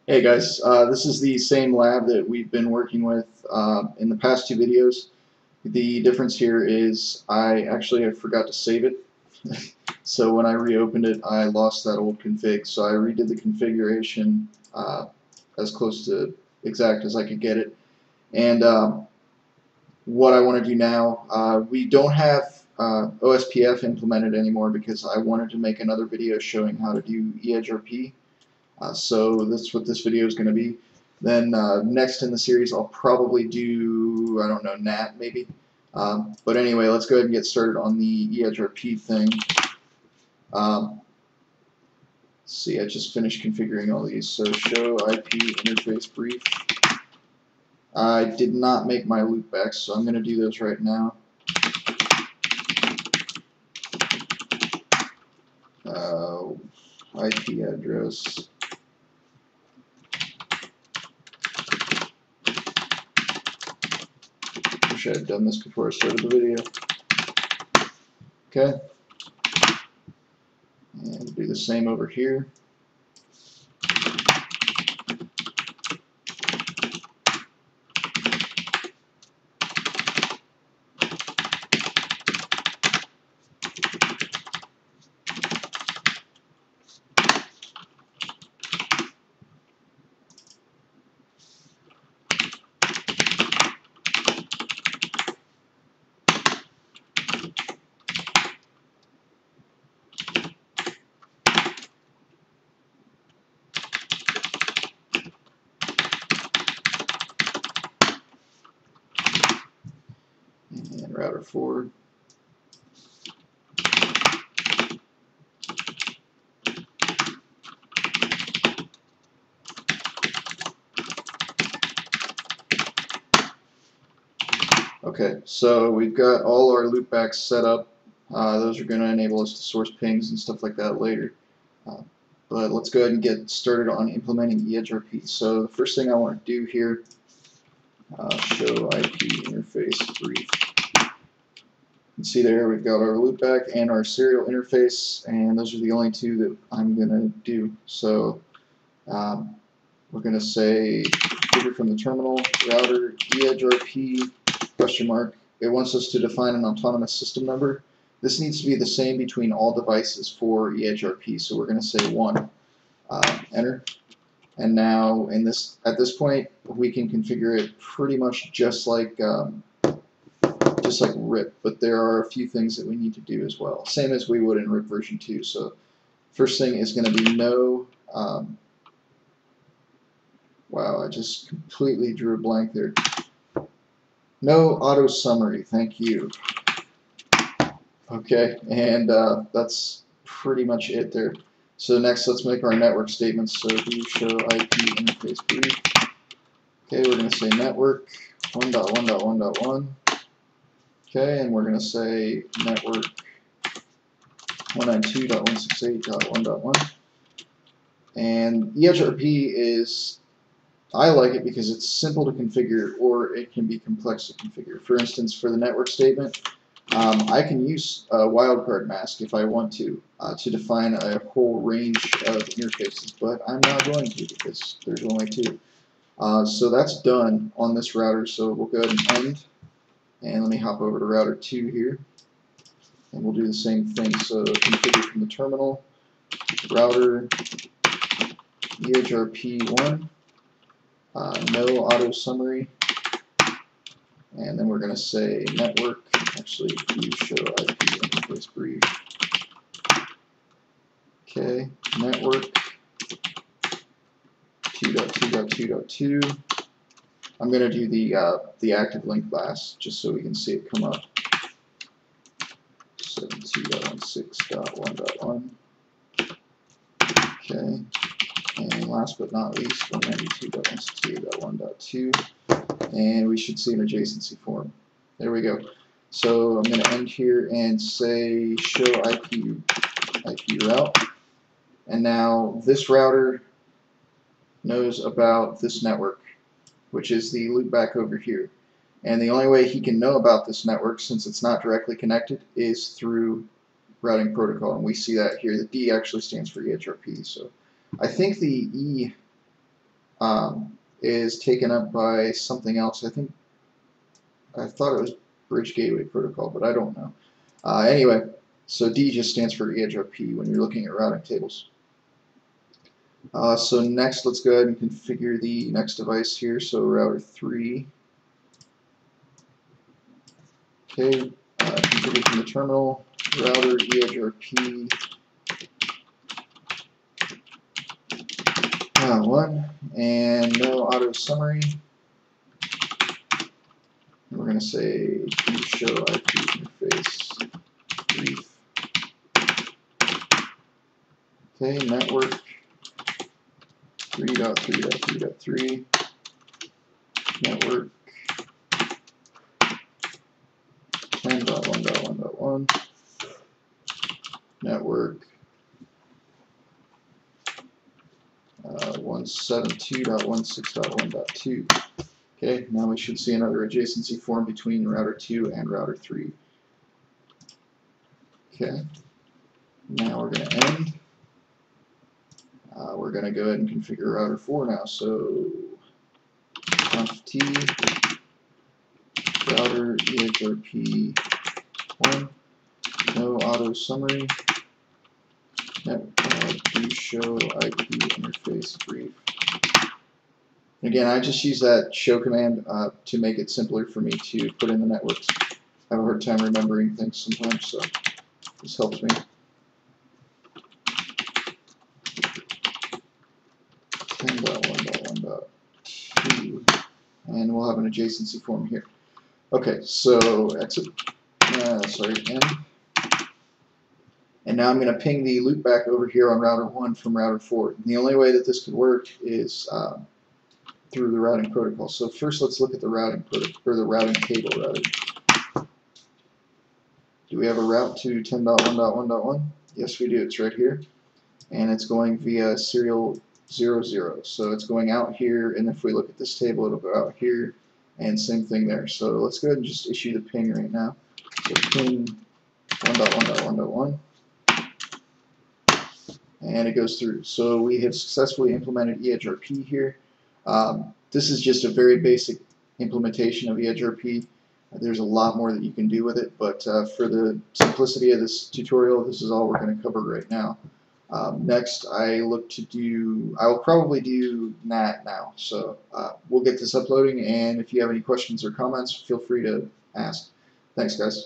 Hey guys, this is the same lab that we've been working with in the past two videos. The difference here is I forgot to save it. So when I reopened it, I lost that old config. So I redid the configuration as close to exact as I could get it. And what I want to do now, we don't have OSPF implemented anymore because I wanted to make another video showing how to do EIGRP. So that's what this video is going to be. Then next in the series I'll probably do, I don't know, NAT maybe. But anyway, let's go ahead and get started on the EIGRP thing. Let's see, I just finished configuring all these. So show IP interface brief. I did not make my loopbacks, so I'm going to do those right now. IP address. Wish I had done this before I started the video. Okay. And do the same over here. And router forward. Okay, so we've got all our loopbacks set up. Those are going to enable us to source pings and stuff like that later. But let's go ahead and get started on implementing EIGRP. So the first thing I want to do here, show IP interface brief. You can see there we've got our loopback and our serial interface, and those are the only two that I'm going to do. So we're going to say configure from the terminal, router, EIGRP, question mark. It wants us to define an autonomous system number. This needs to be the same between all devices for EIGRP, so we're going to say 1. Enter. And now at this point we can configure it pretty much just like RIP, but there are a few things that we need to do as well, same as we would in RIP version 2. So first thing is going to be no wow, I just completely drew a blank there. No auto summary, thank you. Okay, and that's pretty much it there. So next, let's make our network statements. So do show IP interface brief. Okay, we're going to say network 1.1.1.1. Okay, and we're going to say network 192.168.1.1. And EIGRP is, I like it because it's simple to configure, or it can be complex to configure. For instance, for the network statement, I can use a wildcard mask if I want to define a whole range of interfaces, but I'm not going to because there's only 2. So that's done on this router, so we'll go ahead and end. And let me hop over to router 2 here, and we'll do the same thing. So configure from the terminal, router, EIGRP1, no auto summary, and then we're going to say network, actually do show IP interface brief. Okay, network 2.2.2.2. I'm going to do the active link last, just so we can see it come up. 72.16.1.1. Okay, and last but not least, 192.168.1.2. And we should see an adjacency form. There we go. So I'm going to end here and say show IP route. And now this router knows about this network, which is the loopback over here. And the only way he can know about this network, since it's not directly connected, is through routing protocol. And we see that here. The D actually stands for EIGRP. So I think the E is taken up by something else. I thought it was Bridge Gateway Protocol, but I don't know. Anyway, so D just stands for EIGRP when you're looking at routing tables. So next, let's go ahead and configure the next device here. So router 3. Okay, configure from the terminal, router EIGRP 1, and no auto summary. And we're going to say do show IP interface brief. Okay, network 3.3.3.3, network 10.1.1.1, network 172.16.1.2. Okay, now we should see another adjacency form between router 2 and router 3. Okay, now we're going to end. We're going to go ahead and configure router 4 now. So conf t router EIGRP 1, no auto summary, do show IP interface brief. Again, I just use that show command to make it simpler for me to put in the networks. I have a hard time remembering things sometimes, so this helps me. 10.1.1.2, and we'll have an adjacency form here. Okay, so exit, end. And now I'm going to ping the loopback over here on router 1 from router 4. And the only way that this could work is through the routing protocol. So first, let's look at the routing protocol, or the routing table rather. Do we have a route to 10.1.1.1? Yes, we do. It's right here, and it's going via serial 00. So it's going out here, and if we look at this table, it'll go out here, and same thing there. So let's go ahead and just issue the ping right now. So ping 1.1.1.1, and it goes through. So we have successfully implemented EIGRP here. This is just a very basic implementation of EIGRP. There's a lot more that you can do with it, but for the simplicity of this tutorial, this is all we're going to cover right now. Next, I will probably do NAT now. So we'll get this uploading, and if you have any questions or comments, feel free to ask. Thanks, guys.